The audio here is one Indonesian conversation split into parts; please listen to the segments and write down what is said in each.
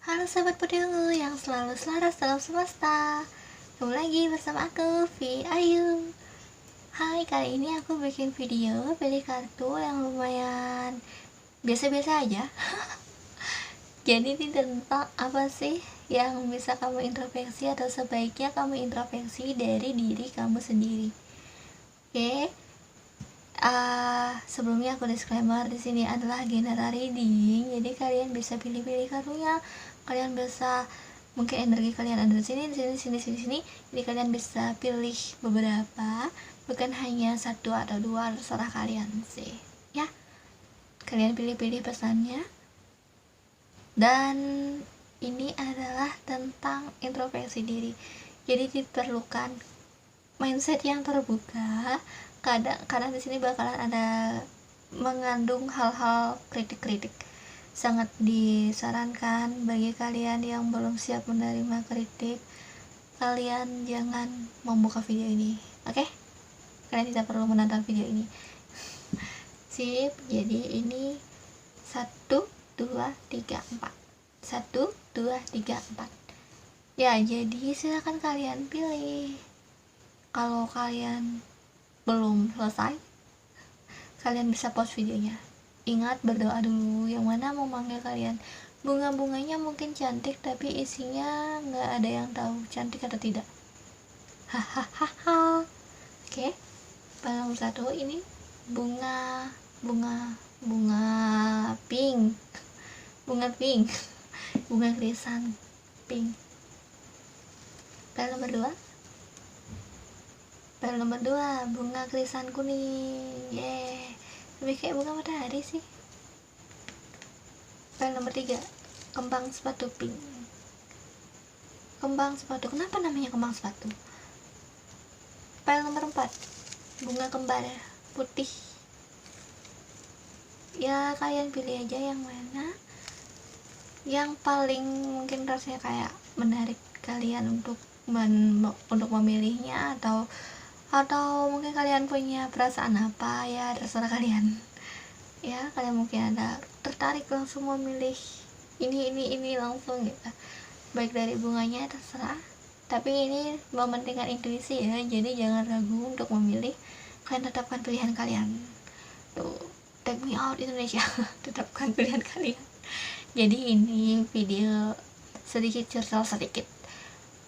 Halo sahabat pendengar yang selalu selaras dalam semesta. Kembali lagi bersama aku, Vi Ayu. Hai, kali ini aku bikin video pilih kartu yang lumayan biasa-biasa aja. Jadi ini tentang apa sih yang bisa kamu introspeksi atau sebaiknya kamu introspeksi dari diri kamu sendiri. Oke. Sebelumnya aku disclaimer, di sini adalah general reading, jadi kalian bisa pilih-pilih kartunya, kalian bisa mungkin energi kalian ada di sini, jadi kalian bisa pilih beberapa, bukan hanya satu atau dua, terserah kalian sih ya. Kalian pilih-pilih pesannya, dan ini adalah tentang introspeksi diri, jadi diperlukan mindset yang terbuka. Kadang di sini bakalan ada mengandung hal-hal kritik-kritik. Sangat disarankan bagi kalian yang belum siap menerima kritik, kalian jangan membuka video ini, oke? Kalian tidak perlu menonton video ini. Sip, jadi ini 1, 2, 3, 4. 1, 2, 3, 4. Ya, jadi silakan kalian pilih. Kalau kalian belum selesai, kalian bisa pause videonya. Ingat berdoa dulu, yang mana mau manggil kalian. Bunga-bunganya mungkin cantik, tapi isinya nggak ada yang tahu cantik atau tidak. Hahaha. Oke, pada nomor 1 ini bunga pink, bunga krisan pink. Pada nomor 2 bunga krisan kuning. Lebih kayak bunga matahari sih. File nomor 3 kembang sepatu pink. Kenapa namanya kembang sepatu? File nomor 4 bunga kembar putih. Ya, kalian pilih aja yang mana yang paling mungkin rasanya kayak menarik kalian untuk memilihnya, atau mungkin kalian punya perasaan apa, ya terserah kalian ya. Kalian mungkin ada tertarik langsung memilih ini langsung gitu, baik dari bunganya, terserah. Tapi ini mementingkan intuisi ya, jadi jangan ragu untuk memilih. Kalian tetapkan pilihan kalian tuh. Take me out Indonesia. Tetapkan pilihan kalian. Jadi ini video sedikit curcol sedikit.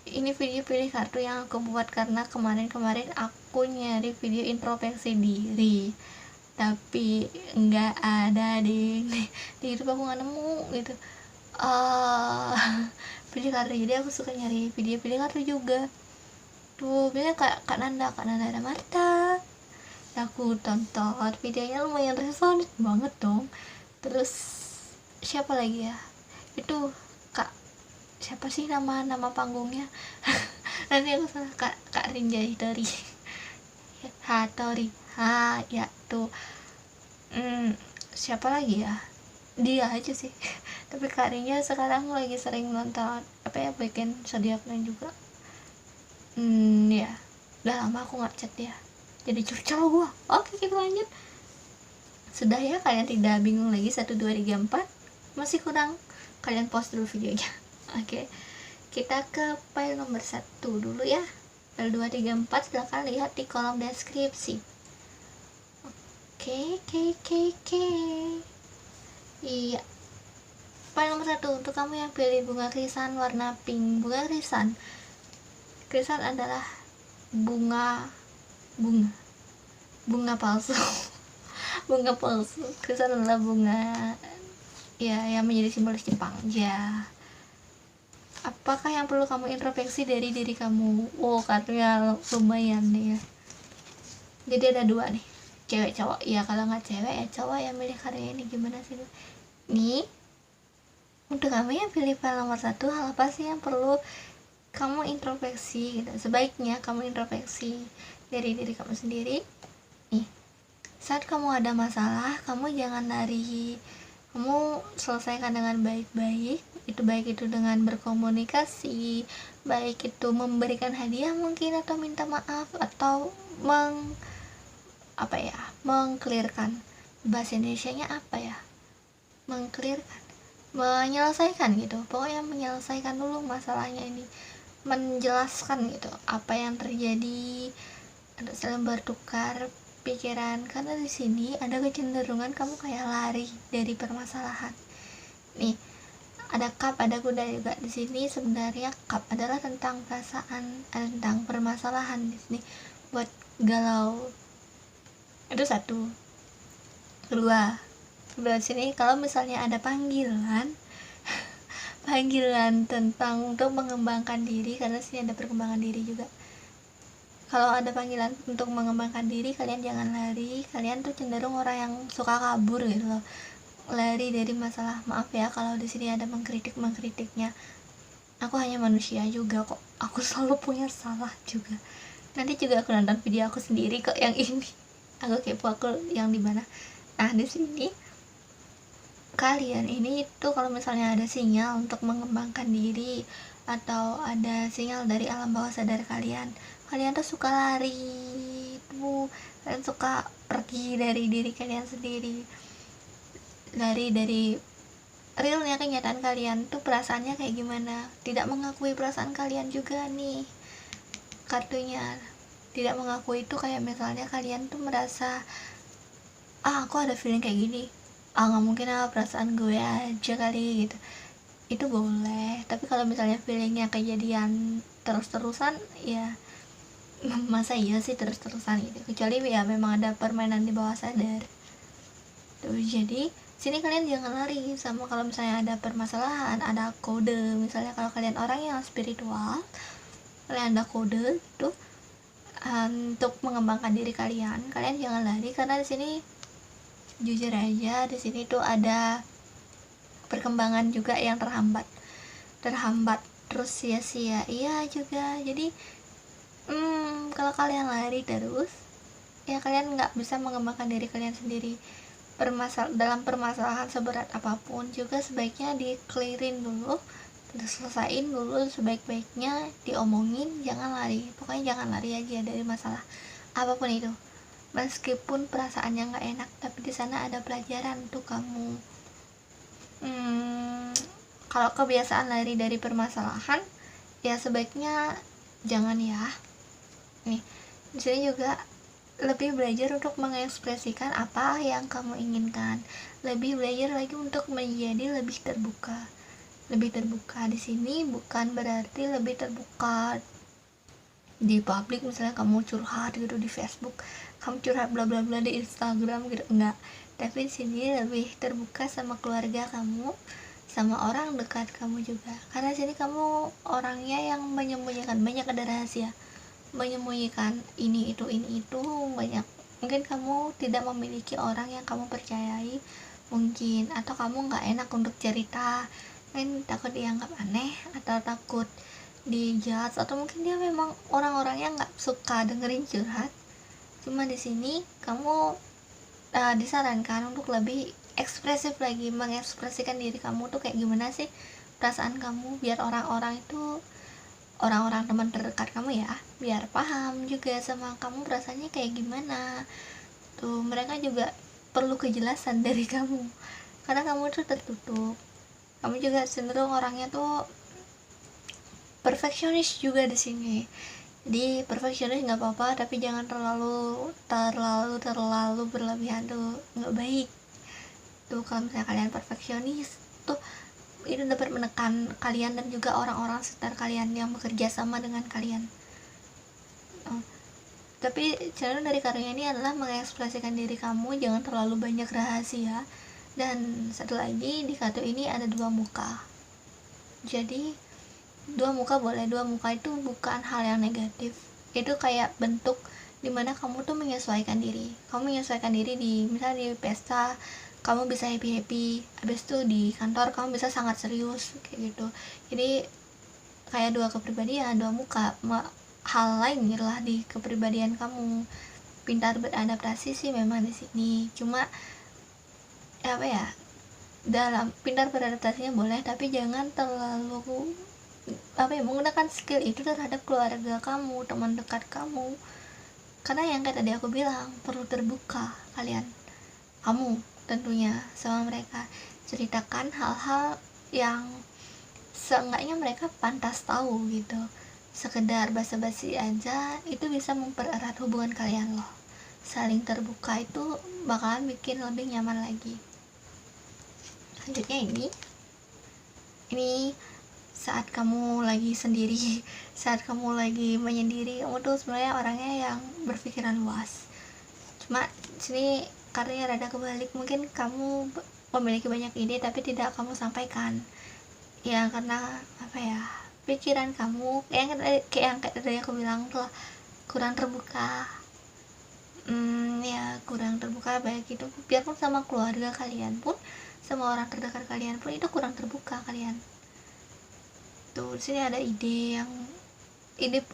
Ini video pilih kartu yang aku buat karena kemarin aku nyari video introspeksi diri, tapi nggak ada di hidup aku, nggak nemu gitu. Pilih kartu, jadi aku suka nyari video pilih kartu juga. Tuh biasanya Kak Nanda ada Marta, aku tonton videonya, lumayan resonate banget dong. Terus siapa lagi ya, itu siapa sih nama panggungnya? Nanti aku salah. Kak Rinja Hitori. Ya tuh. Siapa lagi ya? Dia aja sih. Tapi Kak Rinja sekarang lagi sering nonton bikin zodiaknya juga. Ya udah lama aku nggak chat dia, jadi curcol gua. Oke, kita lanjut. Sudah ya, kalian tidak bingung lagi 1, 2, 3, 4? Masih kurang? Kalian pause dulu videonya. Oke, kita ke file nomor 1 dulu ya. File 2, 3, 4 silahkan lihat di kolom deskripsi. Oke. Iya, file nomor 1 untuk kamu yang pilih bunga krisan warna pink. Bunga krisan adalah bunga palsu. Bunga palsu. Krisan adalah bunga ya yang menjadi simbolis Jepang ya. Apakah yang perlu kamu introspeksi dari diri kamu? Kartunya lumayan nih ya. Jadi ada 2 nih, cewek cowok. Ya kalau nggak cewek ya cowok yang milih karya ini. Gimana sih nih? Untuk kamu yang pilih file nomor 1, hal apa sih yang perlu kamu introspeksi gitu? Sebaiknya kamu introspeksi dari diri kamu sendiri. Nih, saat kamu ada masalah, kamu jangan lari, kamu selesaikan dengan baik-baik. Baik itu dengan berkomunikasi, baik itu memberikan hadiah mungkin, atau minta maaf, atau mengclearkan. Bahasa Indonesianya apa ya? Mengclearkan, menyelesaikan gitu, pokoknya menyelesaikan dulu masalahnya ini, menjelaskan gitu apa yang terjadi, saling bertukar pikiran, karena di sini ada kecenderungan kamu kayak lari dari permasalahan. Nih, ada cup, ada kuda juga di sini. Sebenarnya cup adalah tentang perasaan, tentang permasalahan di sini, buat galau. Itu satu. Kedua di sini kalau misalnya ada panggilan tentang untuk mengembangkan diri, karena sini ada perkembangan diri juga. Kalau ada panggilan untuk mengembangkan diri, kalian jangan lari. Kalian tuh cenderung orang yang suka kabur gitu loh, lari dari masalah. Maaf ya kalau di sini ada mengkritiknya. Aku hanya manusia juga kok. Aku selalu punya salah juga. Nanti juga aku nonton video aku sendiri kok yang ini. Aku kepo aku yang di mana. Nah, di sini kalian ini itu kalau misalnya ada sinyal untuk mengembangkan diri atau ada sinyal dari alam bawah sadar kalian tuh suka lari tuh, kalian suka pergi dari diri kalian sendiri, dari realnya kenyataan kalian tuh perasaannya kayak gimana, tidak mengakui perasaan kalian juga nih kartunya. Tidak mengakui itu kayak misalnya kalian tuh merasa aku ada feeling kayak gini, nggak mungkin perasaan gue aja kali gitu. Itu boleh, tapi kalau misalnya feelingnya kejadian terus-terusan ya masa iya sih terus-terusan gitu, kecuali ya memang ada permainan di bawah sadar tuh. Jadi sini kalian jangan lari sama kalau misalnya ada permasalahan, ada kode. Misalnya kalau kalian orang yang spiritual, kalian ada kode tuh untuk mengembangkan diri kalian jangan lari, karena di sini jujur aja di sini tuh ada perkembangan juga yang terhambat terus sia-sia iya juga. Jadi kalau kalian lari terus ya kalian nggak bisa mengembangkan diri kalian sendiri. Dalam permasalahan seberat apapun juga sebaiknya di-clearin dulu, diselesain dulu sebaik-baiknya, diomongin, jangan lari. Pokoknya jangan lari aja dari masalah apapun itu, meskipun perasaannya nggak enak, tapi di sana ada pelajaran untuk kamu. Kalau kebiasaan lari dari permasalahan ya sebaiknya jangan ya. Nih, di sini juga lebih belajar untuk mengekspresikan apa yang kamu inginkan, lebih belajar lagi untuk menjadi lebih terbuka. Di sini bukan berarti lebih terbuka di publik, misalnya kamu curhat gitu di Facebook, kamu curhat bla bla bla di Instagram gitu, enggak. Tapi di sini lebih terbuka sama keluarga kamu, sama orang dekat kamu juga, karena di sini kamu orangnya yang menyembunyikan, banyak ada rahasia, menyembunyikan ini itu banyak. Mungkin kamu tidak memiliki orang yang kamu percayai mungkin, atau kamu nggak enak untuk cerita, kan takut dianggap aneh atau takut dijudge, atau mungkin dia memang orang-orangnya nggak suka dengerin curhat. Cuma di sini kamu disarankan untuk lebih ekspresif lagi, mengekspresikan diri kamu tuh kayak gimana sih perasaan kamu, biar orang-orang itu, orang-orang teman terdekat kamu ya, biar paham juga sama kamu perasaannya kayak gimana tuh. Mereka juga perlu kejelasan dari kamu, karena kamu tuh tertutup. Kamu juga cenderung orangnya tuh perfeksionis juga di sini. Jadi perfeksionis nggak apa-apa, tapi jangan terlalu berlebihan tuh nggak baik tuh. Kalau misalnya kalian perfeksionis tuh, itu dapat menekan kalian dan juga orang-orang sekitar kalian yang bekerja sama dengan kalian. Tapi cara dari karunia ini adalah mengekspresikan diri kamu, jangan terlalu banyak rahasia. Dan satu lagi, di kartu ini ada 2 muka. Jadi 2 muka boleh, 2 muka itu bukan hal yang negatif, itu kayak bentuk dimana kamu tuh menyesuaikan diri. Kamu menyesuaikan diri di misalnya di pesta kamu bisa happy, habis itu di kantor kamu bisa sangat serius kayak gitu. Jadi kayak 2 kepribadian, 2 muka. Hal lain lah di kepribadian kamu. Pintar beradaptasi sih memang di sini, cuma apa ya, dalam pintar beradaptasinya boleh, tapi jangan terlalu menggunakan skill itu terhadap keluarga kamu, teman dekat kamu, karena yang kayak tadi aku bilang, perlu terbuka kamu tentunya sama mereka, ceritakan hal-hal yang seenggaknya mereka pantas tahu gitu. Sekedar basa-basi aja itu bisa mempererat hubungan kalian loh. Saling terbuka itu bakalan bikin lebih nyaman lagi. Selanjutnya ini saat kamu lagi sendiri, saat kamu lagi menyendiri, kamu tuh sebenarnya orangnya yang berpikiran luas. Cuma sini karena rada kebalik, mungkin kamu memiliki banyak ide tapi tidak kamu sampaikan. Ya karena apa ya, pikiran kamu kayak yang tadi aku bilang tuh kurang terbuka. Ya kurang terbuka, baik itu biarpun sama keluarga kalian pun, sama orang terdekat kalian pun itu kurang terbuka kalian. Tuh di sini ada ide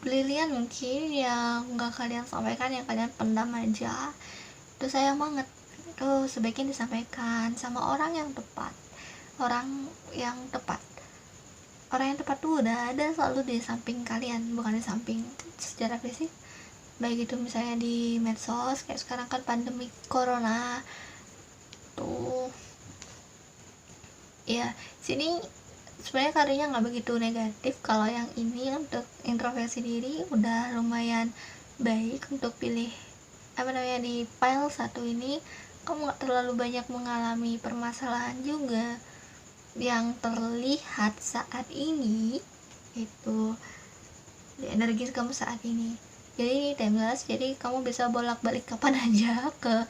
brilian mungkin yang nggak kalian sampaikan, yang kalian pendam aja. Itu sayang banget. Itu sebaiknya disampaikan sama orang yang tepat. Orang yang tepat tuh udah ada selalu di samping kalian, bukan di samping secara fisik, baik itu misalnya di medsos kayak sekarang kan pandemi corona tuh. Ya sini sebenarnya karyanya nggak begitu negatif. Kalau yang ini untuk introspeksi diri udah lumayan baik. Untuk pilih di file 1 ini kamu nggak terlalu banyak mengalami permasalahan juga. Yang terlihat saat ini itu di energi kamu saat ini, jadi timeless, jadi kamu bisa bolak-balik kapan aja ke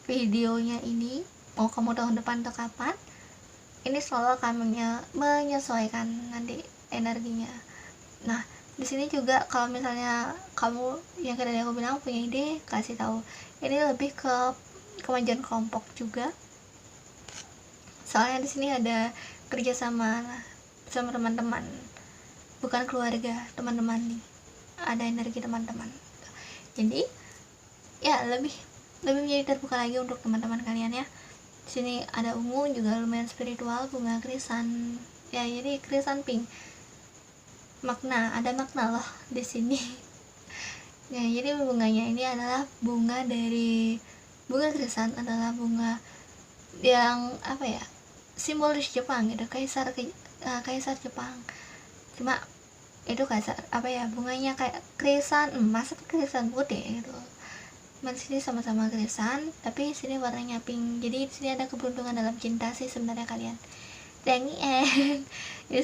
videonya ini, mau kamu tahun depan atau kapan, ini selalu akan menyesuaikan nanti energinya. Nah di sini juga kalau misalnya kamu yang tadi aku bilang punya ide, kasih tahu. Ini lebih ke kemajuan kelompok juga, soalnya di sini ada kerja sama teman-teman, bukan keluarga, teman-teman nih, ada energi teman-teman. Jadi ya lebih menjadi terbuka lagi untuk teman-teman kalian ya. Di sini ada ungu juga lumayan spiritual, bunga krisan ya, jadi krisan pink, ada makna loh di sini. Ya jadi bunganya ini adalah bunga krisan, adalah bunga yang simbolis Jepang gitu, kaisar Jepang. Cuma itu kaisar bunganya kayak krisan emas atau krisan putih gitu. Sini sama-sama krisan tapi sini warnanya pink. Jadi di sini ada keberuntungan dalam cinta sih sebenarnya kalian. Jadi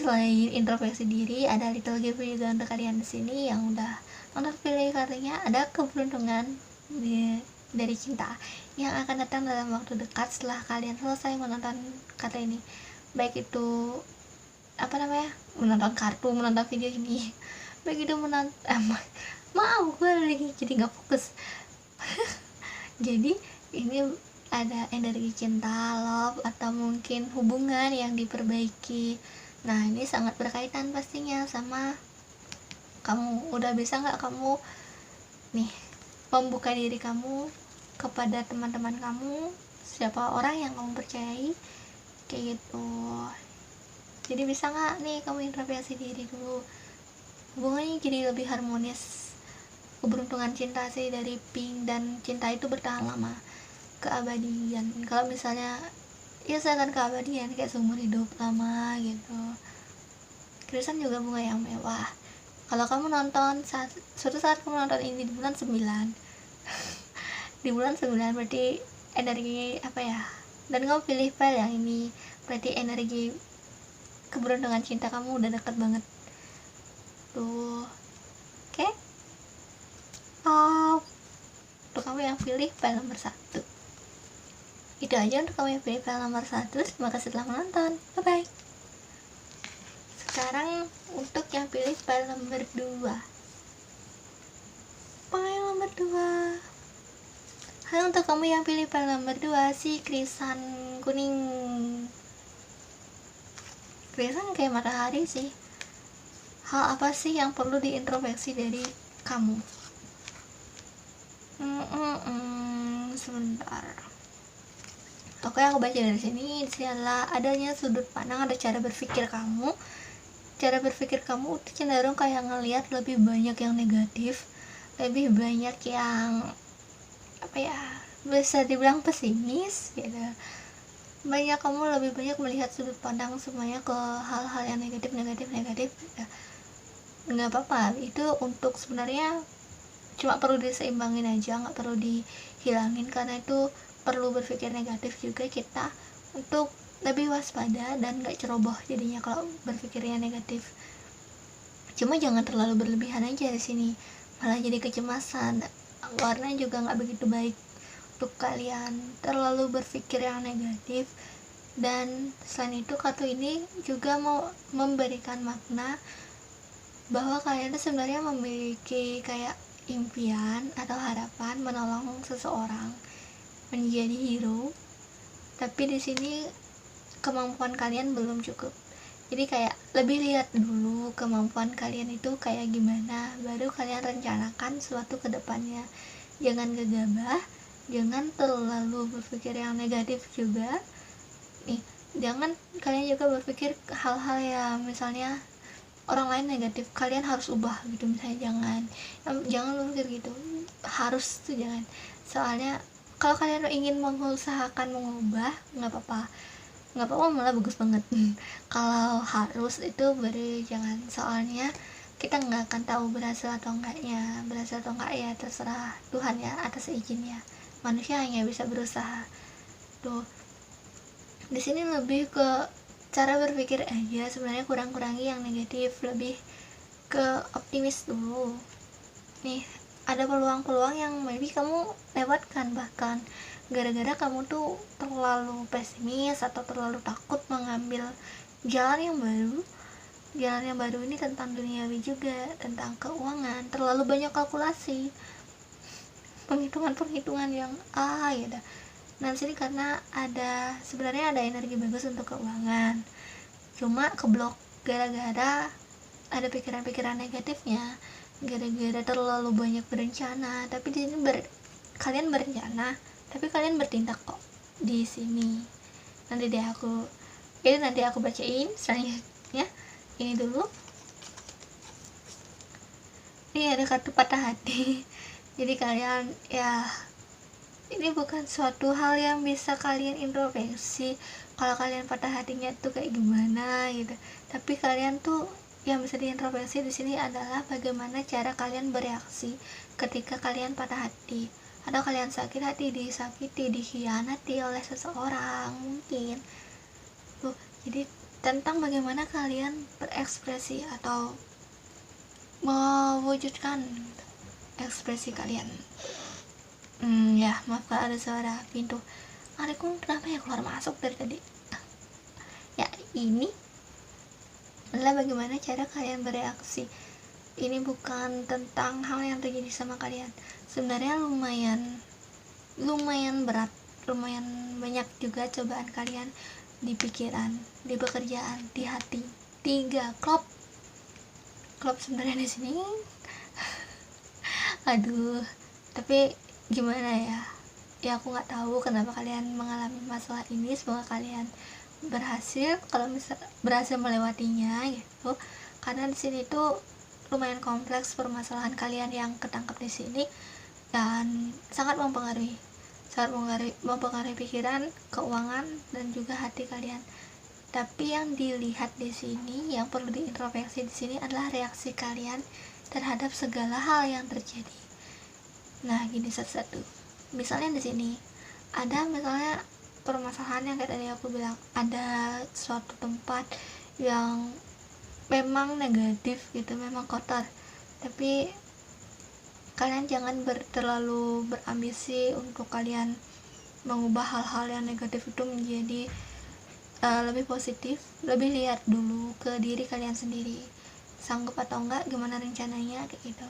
selain introspeksi diri, ada little gift juga untuk kalian di sini yang udah pilih kartunya. Ada keberuntungan dari cinta yang akan datang dalam waktu dekat setelah kalian selesai menonton kartu ini, baik itu menonton video ini, baik itu gue lagi jadi nggak fokus. Jadi ini ada energi cinta, love, atau mungkin hubungan yang diperbaiki. Nah ini sangat berkaitan pastinya sama kamu. Udah bisa nggak kamu nih membuka diri kamu kepada teman-teman kamu, siapa orang yang kamu percayai, kayak gitu. Jadi bisa nggak nih kamu introspeksi diri dulu, hubungannya jadi lebih harmonis. Keberuntungan cinta sih dari pink, dan cinta itu bertahan lama, keabadian. Kalau misalnya saya akan keabadian kayak seumur hidup lama gitu. Krisan juga bunga yang mewah. Kalau kamu nonton suatu saat kamu nonton ini di bulan 9 di bulan 9 berarti energi dan kamu pilih file yang ini, berarti energi keberuntungan cinta kamu udah deket banget tuh. Oke? Untuk kamu yang pilih file nomor 1, itu aja untuk kamu yang pilih file nomor 1. Terima kasih telah menonton, bye bye. Sekarang untuk yang pilih file nomor 2. Hai, untuk kamu yang pilih file nomor 2, si krisan kuning. Krisan kayak matahari sih. Hal apa sih yang perlu diintrospeksi dari kamu? Sebentar. Oke, aku baca dari sini. Di sini adalah adanya sudut pandang, ada cara berpikir kamu. Cara berpikir kamu itu cenderung kayak ngelihat lebih banyak yang negatif, lebih banyak yang bisa dibilang pesimis gitu. kamu lebih banyak melihat sudut pandang semuanya ke hal-hal yang negatif ya nggak apa-apa, itu untuk sebenarnya cuma perlu diseimbangin aja, nggak perlu dihilangin, karena itu perlu berpikir negatif juga kita untuk lebih waspada dan nggak ceroboh jadinya kalau berpikirnya negatif. Cuma jangan terlalu berlebihan aja di sini, malah jadi kecemasan, warna juga nggak begitu baik untuk kalian terlalu berpikir yang negatif. Dan selain itu kartu ini juga mau memberikan makna bahwa kalian itu sebenarnya memiliki kayak impian atau harapan menolong seseorang menjadi hero, tapi di sini kemampuan kalian belum cukup. Jadi kayak lebih lihat dulu kemampuan kalian itu kayak gimana, baru kalian rencanakan suatu kedepannya. Jangan gegabah, jangan terlalu berpikir yang negatif juga nih. Jangan kalian juga berpikir hal-hal yang misalnya orang lain negatif kalian harus ubah gitu misalnya, jangan berpikir gitu, harus tuh jangan. Soalnya kalau kalian ingin mengusahakan mengubah, nggak apa-apa, malah bagus banget. Kalau harus itu baru jangan, soalnya kita nggak akan tahu berhasil atau enggak ya terserah Tuhan ya atas izinnya, manusia hanya bisa berusaha. Tuh di sini lebih ke cara berpikir aja sebenarnya, kurangi yang negatif, lebih ke optimis dulu. Nih ada peluang-peluang yang maybe kamu lewatkan, bahkan gara-gara kamu tuh terlalu pesimis atau terlalu takut mengambil jalan yang baru. Jalan yang baru ini tentang duniawi juga, tentang keuangan, terlalu banyak kalkulasi, perhitungan yang ya dah. Nah sini karena sebenarnya ada energi bagus untuk keuangan, cuma keblok gara-gara ada pikiran-pikiran negatifnya, gara-gara terlalu banyak berencana. Tapi di sini kalian berencana, tapi kalian bertindak kok di sini. Nanti aku bacain selanjutnya. Ini dulu. Ini ada kartu patah hati. Jadi kalian ya, ini bukan suatu hal yang bisa kalian introspeksi kalau kalian patah hatinya tuh kayak gimana gitu, tapi kalian tuh yang bisa diintrospeksi di sini adalah bagaimana cara kalian bereaksi ketika kalian patah hati atau kalian sakit hati, disakiti, dikhianati oleh seseorang mungkin tuh. Jadi tentang bagaimana kalian berekspresi atau mewujudkan ekspresi kalian. Ya maaf kalau ada suara pintu. Adikku kenapa ya keluar masuk dari tadi. Ya ini adalah bagaimana cara kalian bereaksi. Ini bukan tentang hal yang terjadi sama kalian. Sebenarnya lumayan berat, lumayan banyak juga cobaan kalian di pikiran, di pekerjaan, di hati. 3 klop sebenarnya di sini. Aduh, tapi gimana ya aku nggak tahu kenapa kalian mengalami masalah ini. Semoga kalian berhasil, kalau berhasil melewatinya gitu, karena di sini tuh lumayan kompleks permasalahan kalian yang ketangkap di sini dan sangat mempengaruhi pikiran, keuangan, dan juga hati kalian. Tapi yang dilihat di sini, yang perlu diintrospeksi di sini adalah reaksi kalian terhadap segala hal yang terjadi. Nah, gini satu-satu. Misalnya di sini ada misalnya permasalahan yang kayak tadi aku bilang, ada suatu tempat yang memang negatif gitu, memang kotor. Tapi kalian jangan terlalu berambisi untuk kalian mengubah hal-hal yang negatif itu menjadi lebih positif. Lebih lihat dulu ke diri kalian sendiri, sanggup atau enggak, gimana rencananya kayak gitu.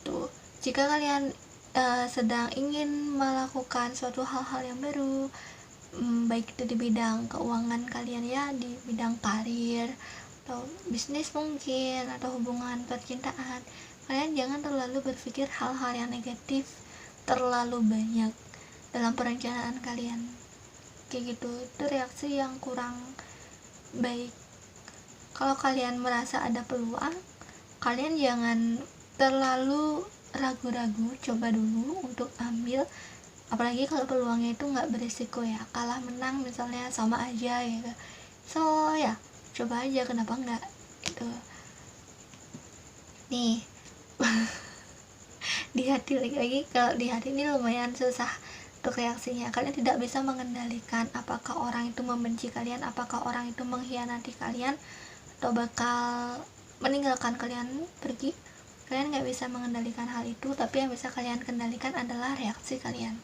Tuh, jika kalian sedang ingin melakukan suatu hal-hal yang baru, baik itu di bidang keuangan kalian ya, di bidang karir atau bisnis mungkin, atau hubungan percintaan, kalian jangan terlalu berpikir hal-hal yang negatif terlalu banyak dalam perencanaan kalian kayak gitu. Itu reaksi yang kurang baik. Kalau kalian merasa ada peluang, kalian jangan terlalu ragu-ragu, coba dulu untuk ambil apalagi kalau peluangnya itu nggak berisiko ya, kalah menang misalnya sama aja gitu. So ya coba aja, kenapa enggak gitu nih. Di hati lagi, kalau di hati ini lumayan susah untuk reaksinya. Kalian tidak bisa mengendalikan apakah orang itu membenci kalian, apakah orang itu mengkhianati kalian, atau bakal meninggalkan kalian pergi. Kalian nggak bisa mengendalikan hal itu, tapi yang bisa kalian kendalikan adalah reaksi kalian.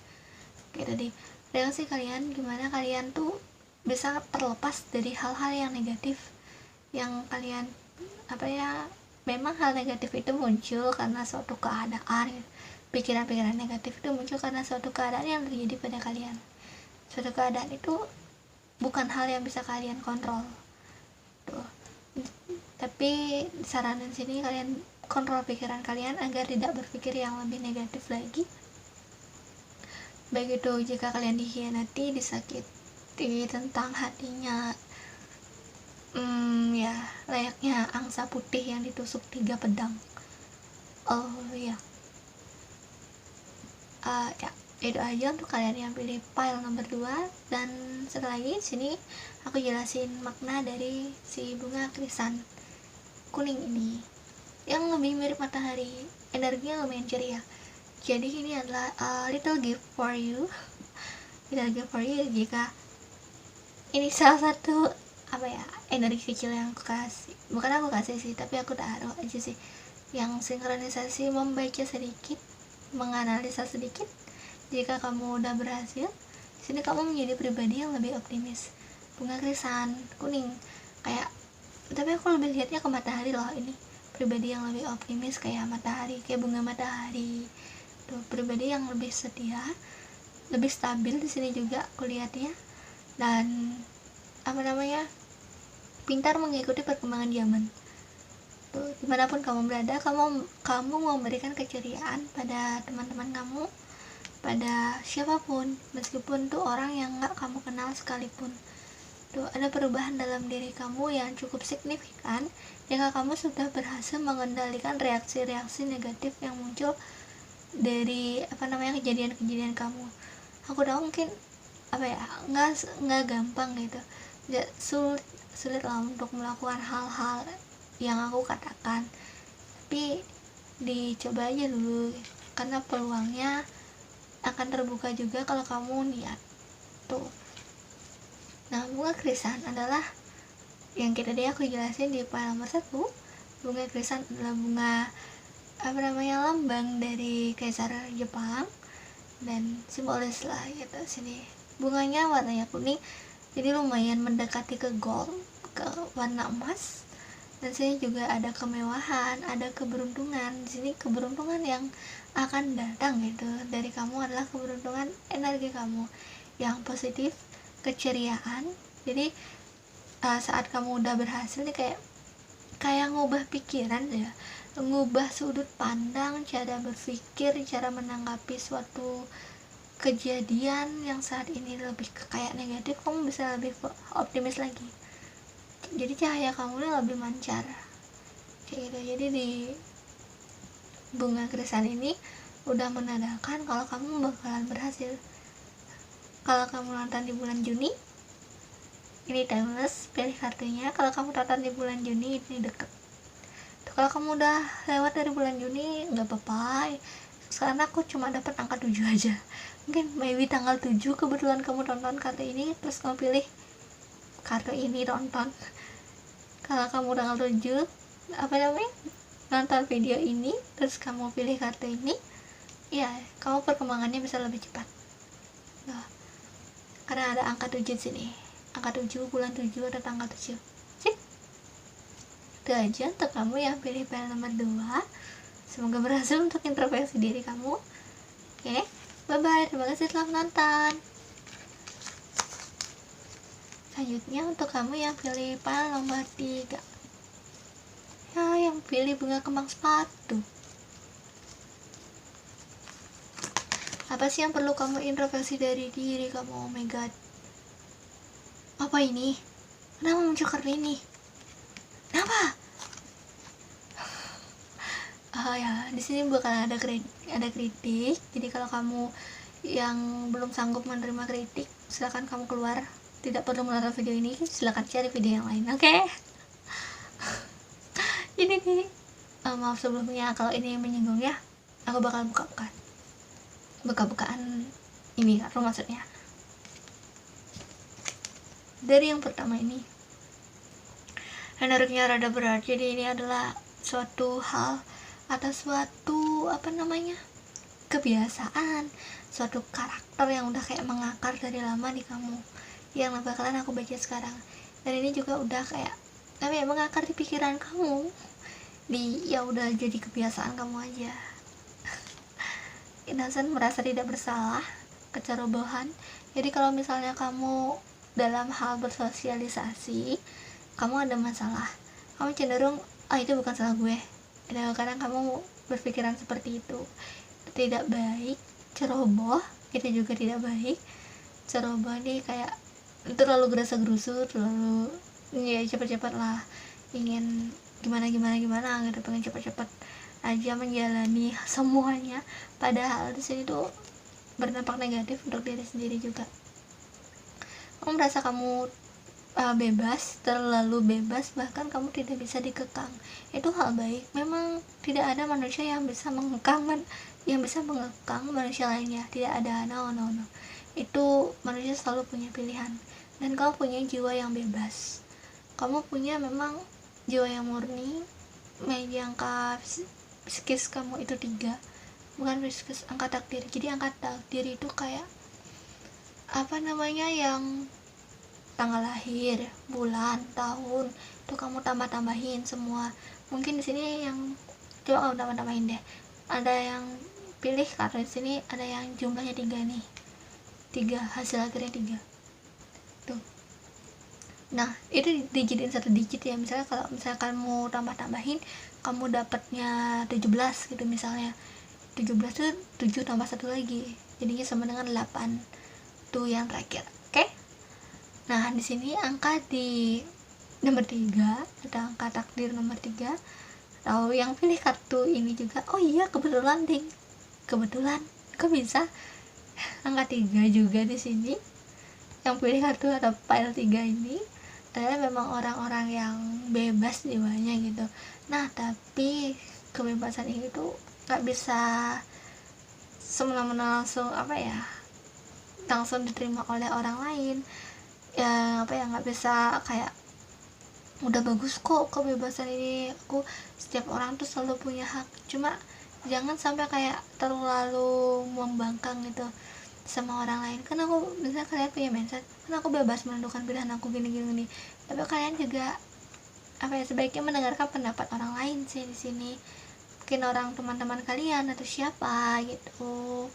Oke, jadi reaksi kalian gimana kalian tuh bisa terlepas dari hal-hal yang negatif yang kalian memang hal negatif itu muncul karena suatu keadaan. Pikiran-pikiran negatif itu muncul karena suatu keadaan yang terjadi pada kalian. Suatu keadaan itu bukan hal yang bisa kalian kontrol tuh. Tapi saranin sini kalian kontrol pikiran kalian agar tidak berpikir yang lebih negatif lagi. Baik itu jika kalian dikhianati, disakiti tentang hatinya, ya layaknya angsa putih yang ditusuk 3 pedang. Ya itu aja untuk kalian yang pilih file nomor 2. Dan setelah lagi sini aku jelasin makna dari si bunga krisan kuning ini yang lebih mirip matahari, energinya lumayan ceria. Jadi ini adalah little gift for you jika ini salah satu energi kecil yang aku kasih, bukan aku kasih sih, tapi aku taruh aja sih, yang sinkronisasi membaca sedikit, menganalisa sedikit. Jika kamu udah berhasil, sini kamu menjadi pribadi yang lebih optimis. Bunga krisan kuning tapi aku lebih lihatnya ke matahari loh. Ini pribadi yang lebih optimis kayak matahari, kayak bunga matahari tuh, pribadi yang lebih setia, lebih stabil di sini juga aku lihatnya. Dan pintar mengikuti perkembangan zaman tuh. Dimanapun kamu berada, kamu memberikan keceriaan pada teman-teman kamu, pada siapapun, meskipun tuh orang yang gak kamu kenal sekalipun. Tuh ada perubahan dalam diri kamu yang cukup signifikan jika kamu sudah berhasil mengendalikan reaksi-reaksi negatif yang muncul dari kejadian-kejadian kamu. Aku tahu mungkin nggak gampang gitu, sulit lah untuk melakukan hal-hal yang aku katakan, tapi dicoba aja dulu karena peluangnya akan terbuka juga kalau kamu niat tuh. Nah, bunga krisan adalah yang aku jelasin di file nomor 1. Bunga krisan adalah bunga lambang dari kaisar Jepang dan simbolis lah gitu. Sini bunganya warnanya kuning, jadi lumayan mendekati ke gold, ke warna emas. Dan sini juga ada kemewahan, ada keberuntungan. Di sini keberuntungan yang akan datang gitu dari kamu adalah keberuntungan energi kamu yang positif, keceriaan. Jadi saat kamu udah berhasil nih kayak ngubah pikiran ya, ngubah sudut pandang, cara berpikir, cara menanggapi suatu kejadian yang saat ini lebih kayak negatif, kamu bisa lebih optimis lagi. Jadi cahaya kamu lebih mancar kayak gitu. Jadi di bunga krisan ini udah menandakan kalau kamu bakalan berhasil. Kalau kamu nonton di bulan Juni, ini timeless, pilih kartunya. Kalau kamu nonton di bulan Juni, ini deket. Kalau kamu udah lewat dari bulan Juni, nggak apa-apa. Sekarang aku cuma dapat angka 7 aja. Mungkin maybe tanggal 7 kebetulan kamu tonton kartu ini, terus kamu pilih kartu ini tonton. Kalau kamu tanggal 7 nonton video ini, terus kamu pilih kartu ini, ya kamu perkembangannya bisa lebih cepat. Nah, karena ada angka 7 di sini. Angka 7, bulan 7 ada tanggal 7. Cik. Itu aja untuk kamu yang pilih file nomor 2. Semoga berhasil untuk introspeksi diri kamu. Oke, bye-bye. Terima kasih telah menonton. Selanjutnya untuk kamu yang pilih file nomor 3, yang pilih bunga kembang sepatu. Apa sih yang perlu kamu introspeksi dari diri kamu? Oh my god, apa ini? Kenapa muncul kartu ini? Kenapa? Ya, di sini bakal ada kritik. Jadi kalau kamu yang belum sanggup menerima kritik, silakan kamu keluar, tidak perlu menonton video ini, silakan cari video yang lain. Oke? Ini nih, maaf sebelumnya kalau ini menyinggung ya, aku bakal buka-bukaan ini kan maksudnya. Dari yang pertama ini, energinya rada berat, jadi ini adalah suatu hal atau suatu kebiasaan, suatu karakter yang udah kayak mengakar dari lama di kamu, yang bakalan aku baca sekarang. Dan ini juga udah kayak mengakar di pikiran kamu, ya udah jadi kebiasaan kamu aja. Innocent merasa tidak bersalah, kecerobohan. Jadi kalau misalnya kamu dalam hal bersosialisasi kamu ada masalah, kamu cenderung itu bukan salah gue. Kadang kamu berpikiran seperti itu, tidak baik. Ceroboh itu juga tidak baik. Ceroboh nih kayak terlalu gerasa-gerusu, terlalu ya cepat-cepat lah, ingin gimana gitu, pengen cepat-cepat aja menjalani semuanya, padahal di sini tuh berdampak negatif untuk diri sendiri juga. Kamu merasa kamu bebas, terlalu bebas, bahkan kamu tidak bisa dikekang. Itu hal baik. Memang tidak ada manusia yang bisa mengekang manusia lainnya. Tidak ada, no. Itu manusia selalu punya pilihan. Dan kamu punya jiwa yang bebas. Kamu punya memang jiwa yang murni. Angka psikis kamu itu 3, bukan psikis, angka takdir. Jadi angka takdir itu kayak yang tanggal lahir, bulan, tahun itu kamu tambahin semua. Mungkin di sini yang coba kamu tambahin deh. Ada yang pilih karena di sini ada yang jumlahnya 3 nih. 3, hasil akhirnya 3. Tuh. Nah, itu dijadiin 1 digit ya. Misalnya kalau kamu tambahin, kamu dapatnya 17 gitu misalnya. 17 itu 7 tambah 1 lagi. Jadinya sama dengan 8. Tuh yang terakhir. Oke? Nah, di sini angka di nomor 3, ada angka takdir nomor 3. Atau yang pilih kartu ini juga. Oh iya, kebetulan ding. Kebetulan. Kok bisa? Angka 3 juga di sini. Yang pilih kartu atau file 3 ini adalah memang orang-orang yang bebas jiwanya gitu. Nah, tapi kebebasan ini tuh gak bisa semena-mena langsung diterima oleh orang lain. Nggak bisa kayak udah bagus kok kebebasan ini, aku setiap orang tuh selalu punya hak. Cuma jangan sampai kayak terlalu membangkang gitu sama orang lain. Kan aku misalnya kalian punya mindset, kan aku bebas menentukan pilihan aku gini. Tapi kalian juga sebaiknya mendengarkan pendapat orang lain sih di sini. Mungkin orang teman-teman kalian atau siapa gitu.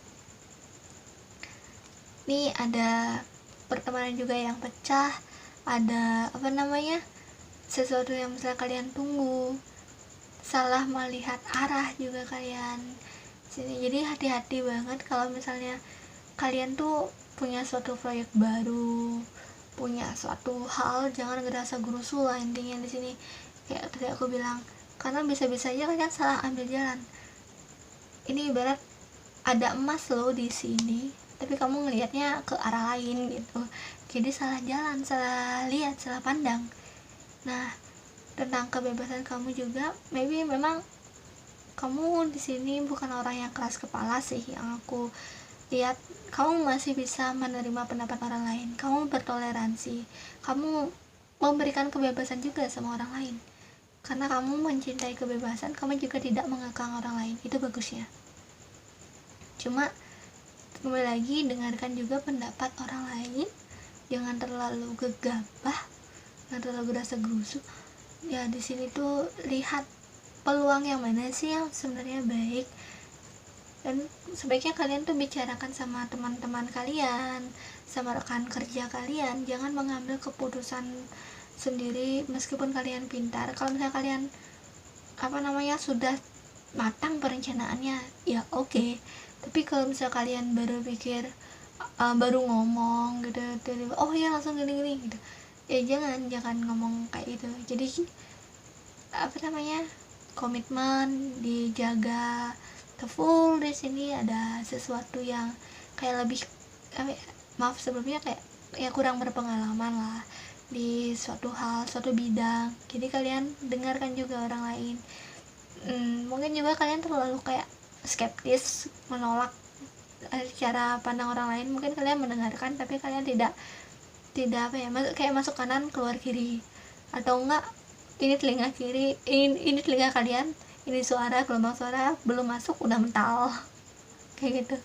Nih ada pertemanan juga yang pecah, ada sesuatu yang misalnya kalian tunggu, salah melihat arah juga kalian sini. Jadi hati-hati banget kalau misalnya kalian tuh punya suatu proyek baru, punya suatu hal, jangan ngerasa gerusu lah intinya di sini. Kayak tadi aku bilang, karena bisa-bisa aja kalian salah ambil jalan. Ini ibarat ada emas loh di sini, tapi kamu ngelihatnya ke arah lain gitu. Jadi salah jalan, salah lihat, salah pandang. Nah, tentang kebebasan kamu juga, maybe memang kamu di sini bukan orang yang keras kepala sih. Yang aku lihat, kamu masih bisa menerima pendapat orang lain. Kamu bertoleransi. Kamu memberikan kebebasan juga sama orang lain. Karena kamu mencintai kebebasan, kamu juga tidak mengekang orang lain. Itu bagusnya. Cuma kembali lagi, dengarkan juga pendapat orang lain. Jangan terlalu gegabah, jangan terlalu gerasa-gerusu. Ya di sini tuh lihat peluang yang mana sih yang sebenarnya baik. Dan sebaiknya kalian tuh bicarakan sama teman-teman kalian, sama rekan kerja kalian. Jangan mengambil keputusan sendiri meskipun kalian pintar. Kalau misalnya kalian sudah matang perencanaannya, ya oke. Tapi kalau misalnya kalian baru pikir, baru ngomong gitu, oh ya langsung gini gitu, ya jangan ngomong kayak gitu. Jadi komitmen dijaga full. Di sini ada sesuatu yang kayak lebih maaf sebelumnya, kayak ya kurang berpengalaman lah di suatu hal, suatu bidang. Jadi kalian dengarkan juga orang lain. Mungkin juga kalian terlalu kayak skeptis, menolak cara pandang orang lain. Mungkin kalian mendengarkan tapi kalian tidak kayak masuk kanan keluar kiri, atau enggak ini telinga kiri, ini telinga kalian, ini gelombang suara belum masuk udah mental kayak gitu.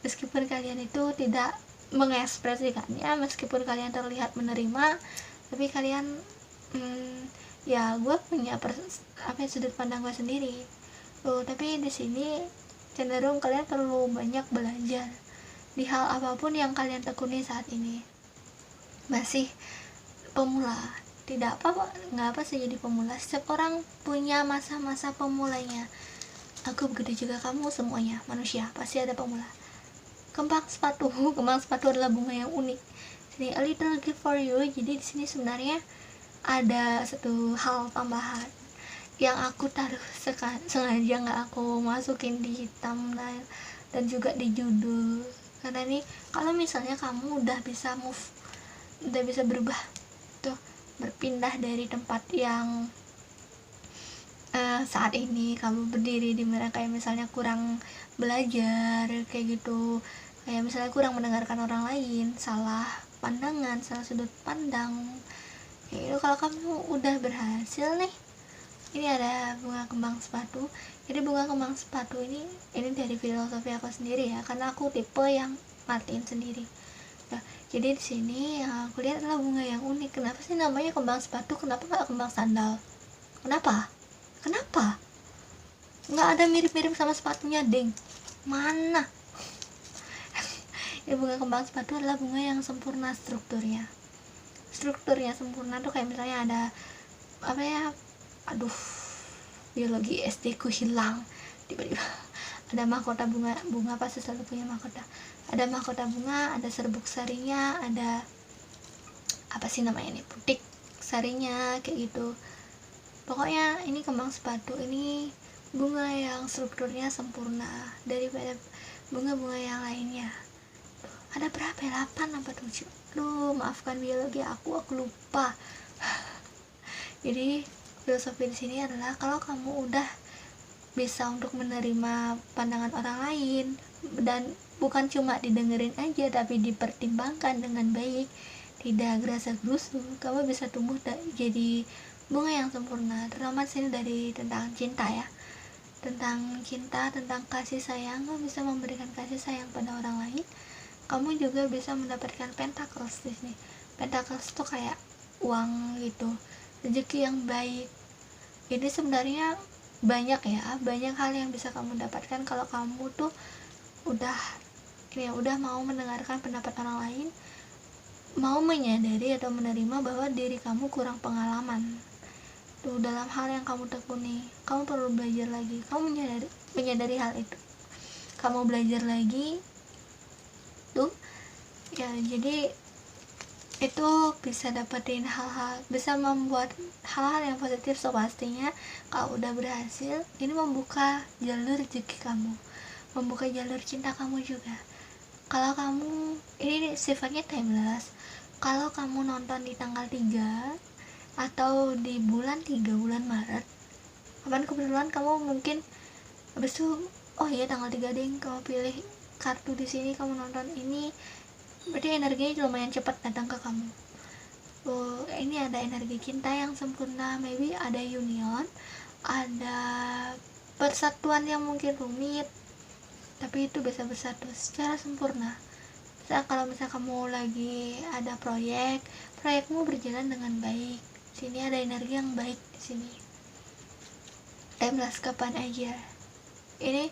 Meskipun kalian itu tidak mengekspresikannya, meskipun kalian terlihat menerima, tapi kalian ya gue punya sudut pandang gue sendiri. Tapi di sini cenderung kalian perlu banyak belajar di hal apapun yang kalian tekuni saat ini. Masih pemula, tidak apa-apa, nggak apa sih jadi pemula. Setiap orang punya masa-masa pemulanya. Aku begitu juga, kamu semuanya manusia pasti ada pemula. Kembang sepatu adalah bunga yang unik. Sini a little gift for you. Jadi di sini sebenarnya ada satu hal tambahan yang aku taruh sengaja nggak aku masukin di thumbnail dan juga di judul, karena nih kalau misalnya kamu udah bisa berubah tuh, berpindah dari tempat yang saat ini kamu berdiri di mana kayak misalnya kurang belajar kayak gitu, kayak misalnya kurang mendengarkan orang lain, salah pandangan, salah sudut pandang kayak gitu. Kalau kamu udah berhasil nih, ini ada bunga kembang sepatu. Jadi bunga kembang sepatu ini dari filosofi aku sendiri ya, karena aku tipe yang matiin sendiri. Nah, jadi di sini yang aku lihat adalah bunga yang unik. Kenapa sih namanya kembang sepatu? Kenapa nggak kembang sandal? Kenapa? Nggak ada mirip-mirip sama sepatunya, deng. Mana? Ya, bunga kembang sepatu adalah bunga yang sempurna strukturnya. Strukturnya sempurna tuh kayak misalnya ada biologi SD ku hilang tiba-tiba. Ada mahkota bunga pasti selalu punya mahkota. Ada mahkota bunga, ada serbuk sarinya, ada putik sarinya kayak gitu. Pokoknya ini kembang sepatu ini bunga yang strukturnya sempurna daripada bunga-bunga yang lainnya. Ada berapa ya? 8 apa 7? Maafkan biologi aku lupa. Jadi filosofi di sini adalah kalau kamu udah bisa untuk menerima pandangan orang lain dan bukan cuma didengerin aja tapi dipertimbangkan dengan baik, tidak gerasa-gerusu, kamu bisa tumbuh jadi bunga yang sempurna. Terutama sini dari tentang cinta ya, tentang cinta, tentang kasih sayang. Kamu bisa memberikan kasih sayang pada orang lain, kamu juga bisa mendapatkan pentacles di sini. Pentacles tuh kayak uang gitu, rezeki yang baik. Jadi sebenarnya banyak hal yang bisa kamu dapatkan kalau kamu tuh udah mau mendengarkan pendapat orang lain, mau menyadari atau menerima bahwa diri kamu kurang pengalaman tuh dalam hal yang kamu tekuni. Kamu perlu belajar lagi, kamu menyadari hal itu, kamu belajar lagi tuh ya. Jadi itu bisa dapetin hal-hal, bisa membuat hal-hal yang positif. So pastinya kalau udah berhasil, ini membuka jalur rezeki kamu, membuka jalur cinta kamu juga. Kalau kamu, ini sifatnya timeless, kalau kamu nonton di tanggal 3 atau di bulan 3 bulan Maret, kapan kebetulan kamu mungkin habis itu, oh iya tanggal 3 deh kamu pilih kartu di sini, kamu nonton ini, berarti energinya lumayan cepat datang ke kamu. Ini ada energi cinta yang sempurna, maybe ada union, ada persatuan yang mungkin rumit, tapi itu bisa bersatu secara sempurna. Kalau misalnya kamu lagi ada proyekmu berjalan dengan baik, sini ada energi yang baik di sini. Timeless kapan aja, ini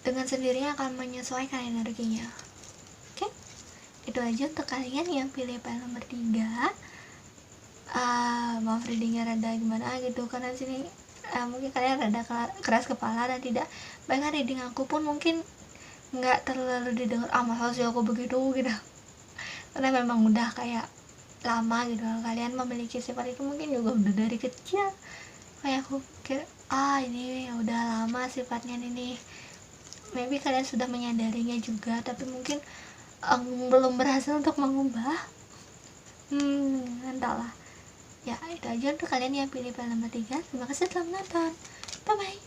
dengan sendirinya akan menyesuaikan energinya. Oke? Itu aja untuk kalian yang pilih file nomor 3. Maaf readingnya rada gimana gitu, karena sini mungkin kalian rada keras kepala dan tidak banyak reading aku pun mungkin nggak terlalu didengar, masa sih aku begitu gitu, karena memang udah kayak lama gitu. Kalian memiliki sifat itu mungkin juga udah dari kecil, kayak aku kira ini udah lama sifatnya ini, maybe kalian sudah menyadarinya juga, tapi mungkin belum berhasil untuk mengubah, entahlah ya. Itu aja untuk kalian yang pilih file nomor 3. Terima kasih telah menonton, bye bye.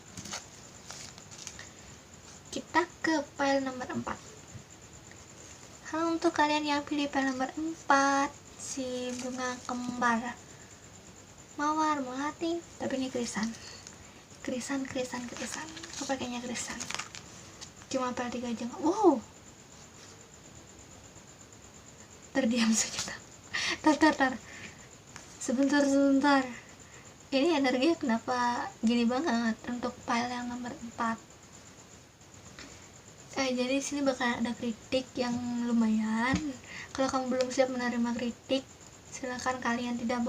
Kita ke file nomor 4. Untuk kalian yang pilih file nomor 4, si bunga kembar mawar melati, tapi ini krisan, aku pakainya krisan, cuma file 3 aja. Wow, terdiam sejenak. tar sebentar, ini energi kenapa gini banget untuk file yang nomor 4. Jadi sini bakal ada kritik yang lumayan. Kalau kamu belum siap menerima kritik, silakan kalian tidak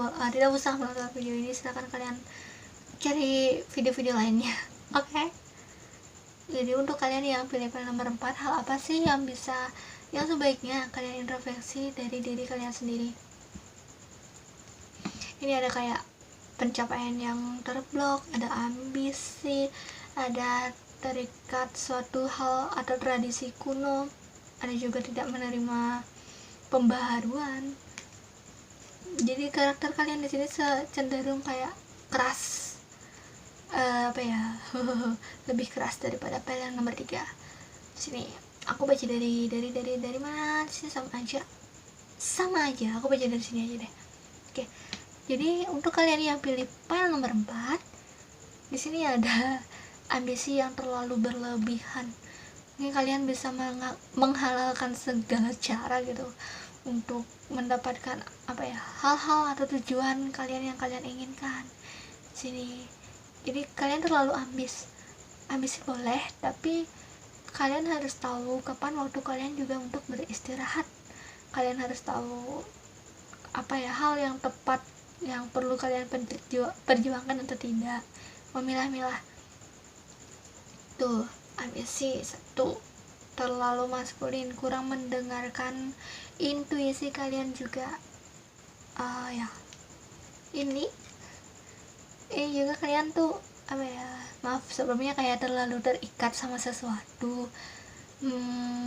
usah menonton video ini, silakan kalian cari video-video lainnya. Oke? Jadi untuk kalian yang pilih file nomor 4, hal apa sih yang sebaiknya kalian introspeksi dari diri kalian sendiri? Ini ada kayak pencapaian yang terblok, ada ambisi, ada terikat suatu hal atau tradisi kuno, ada juga tidak menerima pembaharuan. Jadi karakter kalian di sini cenderung kayak keras, lebih keras daripada file yang nomor 3. Sini aku baca dari mana sih, sama aja aku baca dari sini aja deh. Oke. Jadi untuk kalian yang pilih file nomor 4, di sini ada ambisi yang terlalu berlebihan. Mungkin kalian bisa menghalalkan segala cara gitu untuk mendapatkan hal-hal atau tujuan kalian yang kalian inginkan. Sini. Jadi kalian terlalu ambisi boleh, tapi kalian harus tahu kapan waktu kalian juga untuk beristirahat. Kalian harus tahu hal yang tepat yang perlu kalian perjuangkan atau tidak, memilah-milah. Tuh, ambisi 1, terlalu maskulin, kurang mendengarkan intuisi kalian juga. Ini juga kalian tuh maaf sebelumnya kayak terlalu terikat sama sesuatu.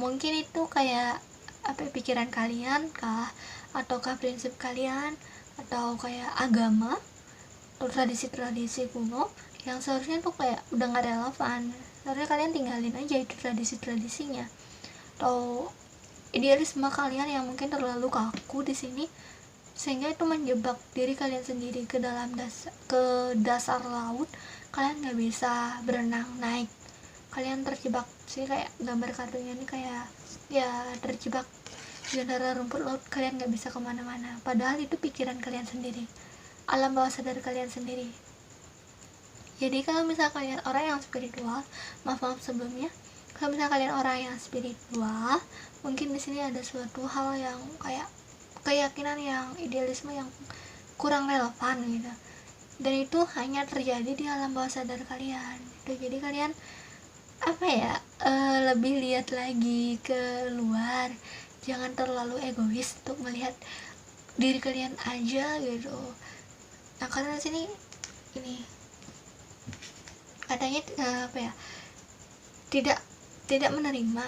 Mungkin itu kayak pikiran kalian kah, ataukah prinsip kalian, atau kayak agama atau tradisi-tradisi kuno yang seharusnya tuh kayak udah gak relevan. Seharusnya kalian tinggalin aja itu tradisi-tradisinya, atau idealisme kalian yang mungkin terlalu kaku di sini, sehingga itu menjebak diri kalian sendiri ke dasar laut. Kalian nggak bisa berenang naik, kalian terjebak sih. Kayak gambar kartunya ini kayak terjebak di antara rumput laut, kalian nggak bisa kemana-mana, padahal itu pikiran kalian sendiri, alam bawah sadar kalian sendiri. Jadi kalau misalnya kalian orang yang spiritual, maaf sebelumnya, kalau misalnya kalian orang yang spiritual, mungkin di sini ada suatu hal yang kayak keyakinan yang idealisme yang kurang relevan gitu, dan itu hanya terjadi di alam bawah sadar kalian. Jadi kalian lebih lihat lagi ke luar, jangan terlalu egois untuk melihat diri kalian aja gitu. Nah, karena sini ini katanya tidak menerima,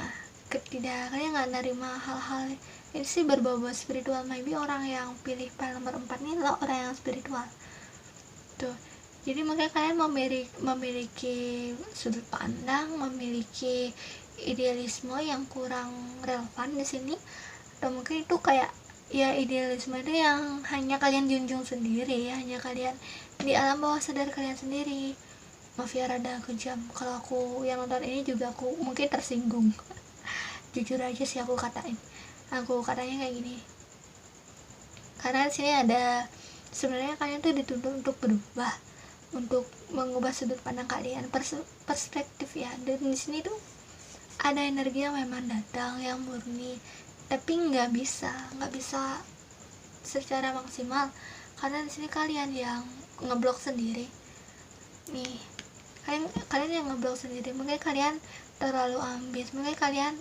kalian nggak menerima hal-hal ini sih berbau spiritual. Maybe orang yang pilih file nomor 4 ini adalah orang yang spiritual tuh. Jadi makanya kalian memiliki sudut pandang, memiliki idealisme yang kurang relevan di sini, atau mungkin itu kayak idealisme itu yang hanya kalian junjung sendiri, hanya kalian di alam bawah sadar kalian sendiri. Maaf ya rada kejam, kalau aku yang nonton ini juga aku mungkin tersinggung. Jujur aja sih aku katanya kayak gini, karena di sini ada sebenarnya kalian tuh dituntut untuk berubah, untuk mengubah sudut pandang kalian, perspektif ya. Dan di sini tuh ada energi yang memang datang yang murni, tapi nggak bisa secara maksimal, karena di sini kalian yang ngeblok sendiri nih. Kalian yang ngeblok sendiri, mungkin kalian terlalu ambis, mungkin kalian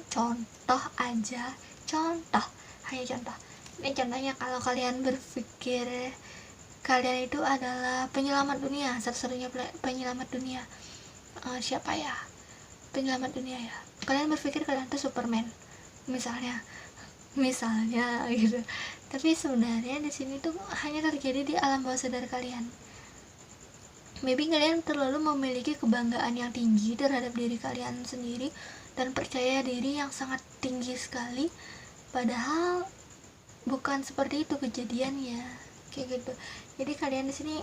hanya contoh. Ini contohnya, kalau kalian berpikir kalian itu adalah penyelamat dunia, satu-satunya penyelamat dunia, penyelamat dunia ya, kalian berpikir kalian itu Superman misalnya, misalnya gitu. Tapi sebenarnya di sini tuh hanya terjadi di alam bawah sadar kalian. Maybe kalian terlalu memiliki kebanggaan yang tinggi terhadap diri kalian sendiri dan percaya diri yang sangat tinggi sekali, padahal bukan seperti itu kejadiannya, kayak gitu. Jadi kalian di sini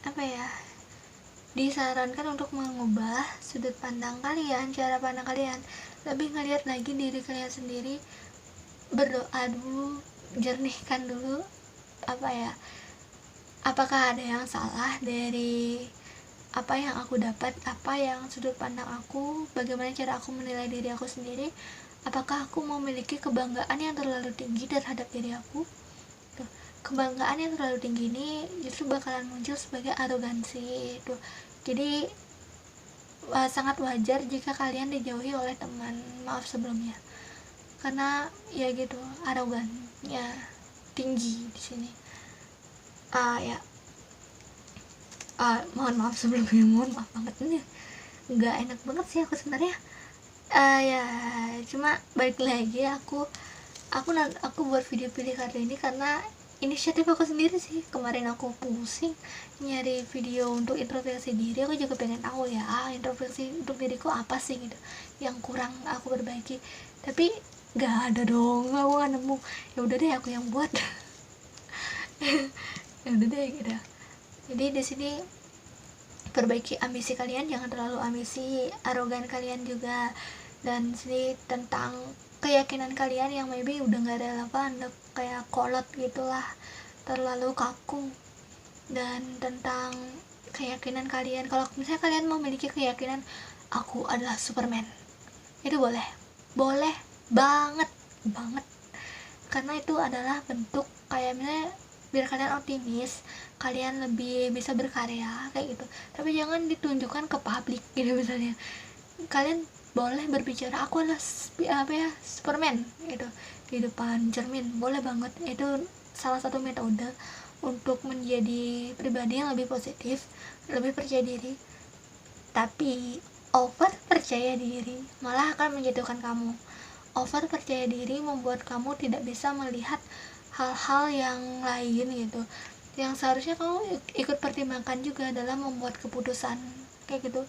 apa ya, disarankan untuk mengubah sudut pandang kalian, cara pandang kalian, lebih ngelihat lagi diri kalian sendiri, berdoa dulu, jernihkan dulu apa ya, apakah ada yang salah dari apa yang aku dapat, apa yang sudut pandang aku, bagaimana cara aku menilai diri aku sendiri, apakah aku memiliki kebanggaan yang terlalu tinggi terhadap diri aku. Kebanggaan yang terlalu tinggi ini justru bakalan muncul sebagai arogansi itu. Jadi sangat wajar jika kalian dijauhi oleh teman, maaf sebelumnya, karena ya gitu, arogannya tinggi di sini. Mohon maaf sebelumnya, mohon maaf banget nih, nggak enak banget sih aku sebenarnya. Ya cuma balik lagi, aku buat video pilih kartu ini karena inisiatif aku sendiri sih. Kemarin aku pusing nyari video untuk introspeksi diri, aku juga pengen tahu ya, introspeksi untuk diriku apa sih gitu yang kurang aku perbaiki, tapi nggak ada dong, aku nggak nemu. Ya udah deh, aku yang buat. Ya udah deh gitu. Jadi di sini perbaiki ambisi kalian, jangan terlalu ambisi, arogan kalian juga. Dan sini tentang keyakinan kalian yang maybe udah gak relevan, kayak kolot gitulah, terlalu kaku. Dan tentang keyakinan kalian, kalau misalnya kalian memiliki keyakinan aku adalah Superman, itu boleh banget karena itu adalah bentuk kayak misalnya biar kalian optimis, kalian lebih bisa berkarya kayak gitu. Tapi jangan ditunjukkan ke publik gitu. Misalnya kalian boleh berbicara aku adalah Superman gitu di depan cermin, boleh banget. Itu salah satu metode untuk menjadi pribadi yang lebih positif, lebih percaya diri. Tapi over percaya diri malah akan menjatuhkan kamu. Over percaya diri membuat kamu tidak bisa melihat hal-hal yang lain gitu, yang seharusnya kamu ikut pertimbangkan juga dalam membuat keputusan kayak gitu.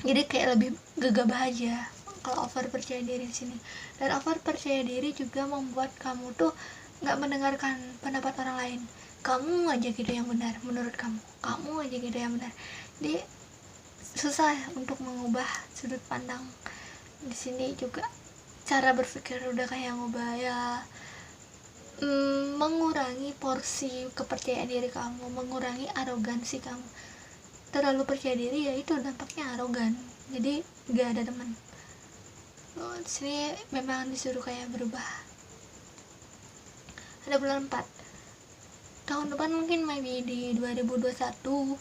Jadi kayak lebih gegabah aja kalau over percaya diri di sini. Dan over percaya diri juga membuat kamu tuh nggak mendengarkan pendapat orang lain. Kamu aja gitu yang benar menurut kamu aja gitu yang benar. Jadi susah untuk mengubah sudut pandang. Di sini juga cara berpikir udah kayak ngubah ya, mengurangi porsi kepercayaan diri kamu, mengurangi arogansi kamu. Terlalu percaya diri ya itu dampaknya arogan, jadi gak ada teman. Di sini memang disuruh kayak berubah. Ada bulan 4 tahun depan, mungkin maybe di 2021,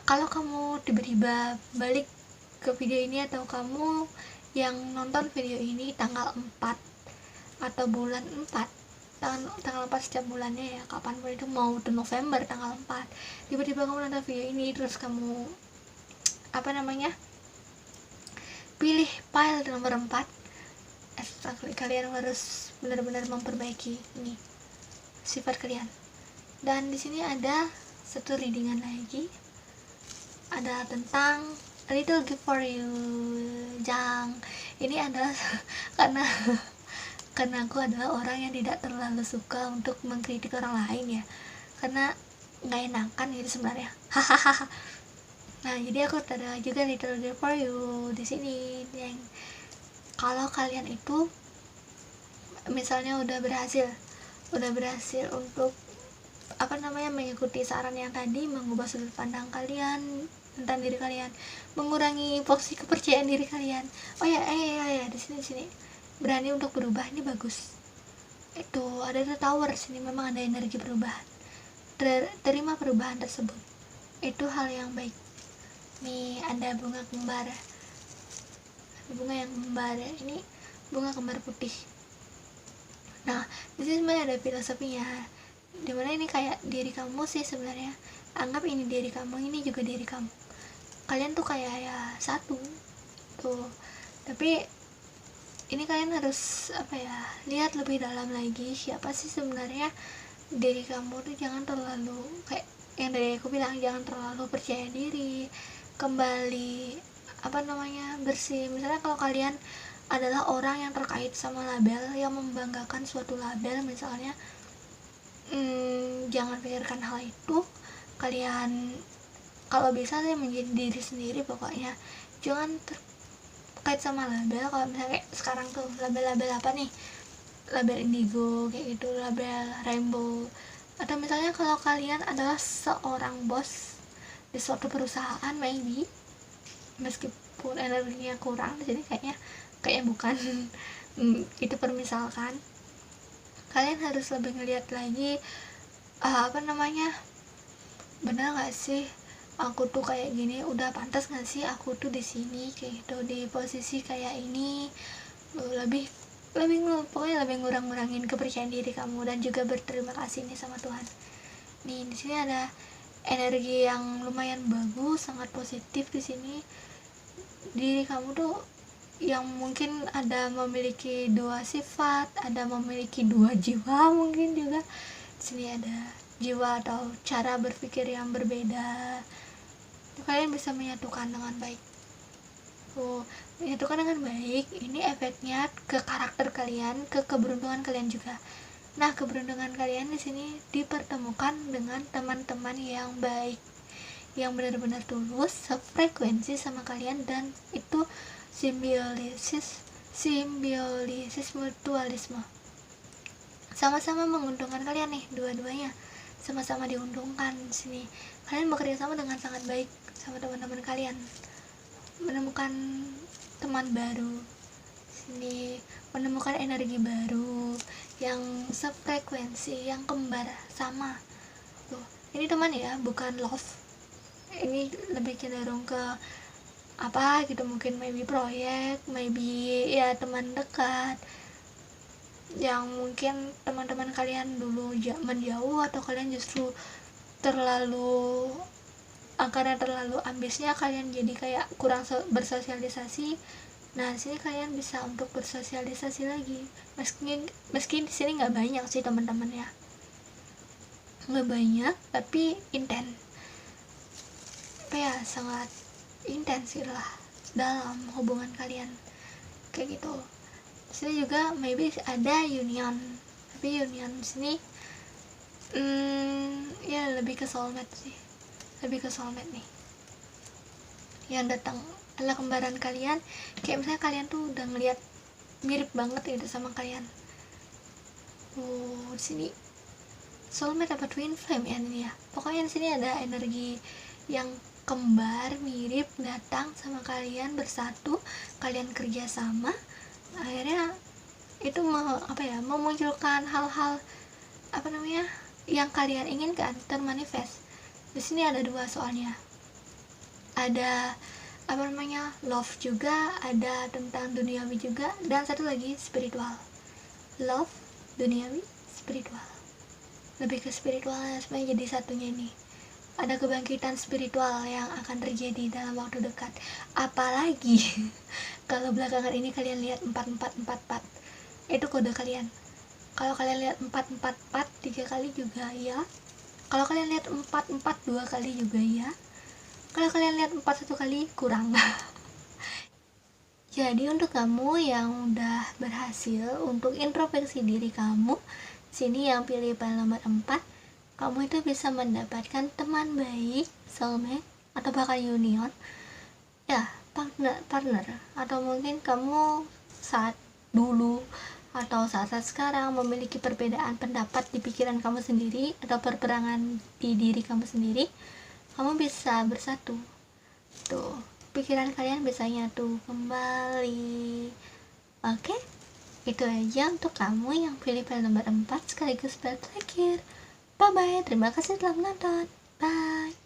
kalau kamu tiba-tiba balik ke video ini atau kamu yang nonton video ini tanggal 4 atau bulan 4, tanggal 4 setiap bulannya ya, kapanpun itu, mau itu November tanggal 4, tiba-tiba kamu nonton video ini terus kamu pilih file nomor 4, kalian harus benar-benar memperbaiki ini sifat kalian. Dan di sini ada satu readingan lagi, ada tentang a little gift for you, Jang. Ini adalah karena aku adalah orang yang tidak terlalu suka untuk mengkritik orang lain ya, karena nggak enakan gitu sebenarnya. Hahaha. Nah jadi aku ada juga little gift for you di sini, yang kalau kalian itu misalnya udah berhasil untuk mengikuti saran yang tadi, mengubah sudut pandang kalian tentang diri kalian, mengurangi porsi kepercayaan diri kalian. Oh ya, di sini berani untuk berubah, ini bagus. Itu ada the tower sini, memang ada energi perubahan. Terima perubahan tersebut, itu hal yang baik. Nih ada bunga kembar, bunga yang kembar ini bunga kembar putih. Nah di sini sebenarnya ada filosofinya, dimana ini kayak diri kamu sih sebenarnya. Anggap ini diri kamu, ini juga diri kamu. Kalian tuh kayak ya satu tuh, tapi ini kalian harus lihat lebih dalam lagi siapa sih sebenarnya diri kamu tuh. Jangan terlalu kayak yang dari aku bilang, jangan terlalu percaya diri, kembali bersih. Misalnya kalau kalian adalah orang yang terkait sama label, yang membanggakan suatu label misalnya, jangan pikirkan hal itu. Kalian kalau bisa sih menjadi diri sendiri pokoknya, jangan terkait sama label. Kalau misalnya kayak sekarang tuh label-label apa nih, label indigo kayak gitu, label rainbow, atau misalnya kalau kalian adalah seorang bos di suatu perusahaan, maybe meskipun energinya kurang di sini kayaknya bukan itu permisalkan, kalian harus lebih ngeliat lagi bener nggak sih aku tuh kayak gini, udah pantas nggak sih aku tuh di sini kayak gitu, di posisi kayak ini. lebih pokoknya lebih ngurangin kepercayaan diri kamu, dan juga berterima kasih nih sama Tuhan. Nih di sini ada energi yang lumayan bagus, sangat positif di sini. Diri kamu tuh yang mungkin ada memiliki dua sifat, ada memiliki dua jiwa mungkin juga. Di sini ada jiwa atau cara berpikir yang berbeda. Kalian bisa menyatukan dengan baik. Menyatukan dengan baik, ini efeknya ke karakter kalian, ke keberuntungan kalian juga. Nah, keberuntungan kalian di sini dipertemukan dengan teman-teman yang baik, yang benar-benar tulus, sefrekuensi sama kalian, dan itu simbiosis mutualisme. Sama-sama menguntungkan kalian nih, dua-duanya sama-sama diuntungkan di sini. Kalian bekerja sama dengan sangat baik sama teman-teman kalian, menemukan teman baru sini, menemukan energi baru yang sefrekuensi, yang kembar sama. Tuh, ini teman ya, bukan love. Ini lebih cenderung ke gitu, mungkin maybe proyek, maybe ya teman dekat yang mungkin teman-teman kalian dulu menjauh, atau kalian justru karena terlalu ambisnya kalian jadi kayak kurang bersosialisasi. Nah, di sini kalian bisa untuk bersosialisasi lagi. Meski di sini nggak banyak sih teman-temannya, nggak banyak, tapi intens. Sangat intens lah dalam hubungan kalian kayak gitu. Di sini juga maybe ada union, tapi union di sini ya lebih ke soulmate nih yang datang adalah kembaran kalian. Kayak misalnya kalian tuh udah ngeliat mirip banget gitu sama kalian. Di sini soulmate apa twin flame ya ini ya. Pokoknya di sini ada energi yang kembar mirip datang sama kalian, bersatu, kalian kerja sama, akhirnya itu memunculkan hal-hal yang kalian inginkan termanifest. Di sini ada dua soalnya. Ada love juga, ada tentang duniawi juga, dan satu lagi spiritual. Love, duniawi, spiritual. Lebih ke spiritualnya sebenarnya jadi satunya ini. Ada kebangkitan spiritual yang akan terjadi dalam waktu dekat. Apalagi kalau belakangan ini kalian lihat 4444, itu kode kalian. Kalau kalian lihat 444 3 kali juga ya. Kalau kalian lihat 442 kali juga ya. Kalau kalian lihat 41 kali kurang. Jadi untuk kamu yang udah berhasil untuk introspeksi diri kamu, sini yang pilih file nomor 4, kamu itu bisa mendapatkan teman baik, soulmate, atau bahkan union, ya partner, atau mungkin kamu saat dulu atau saat sekarang memiliki perbedaan pendapat di pikiran kamu sendiri atau perperangan di diri kamu sendiri, kamu bisa bersatu. Tuh, pikiran kalian bisa nyatu kembali. Oke, itu aja untuk kamu yang pilih file nomor 4 sekaligus file terakhir. Bye bye, terima kasih telah menonton. Bye.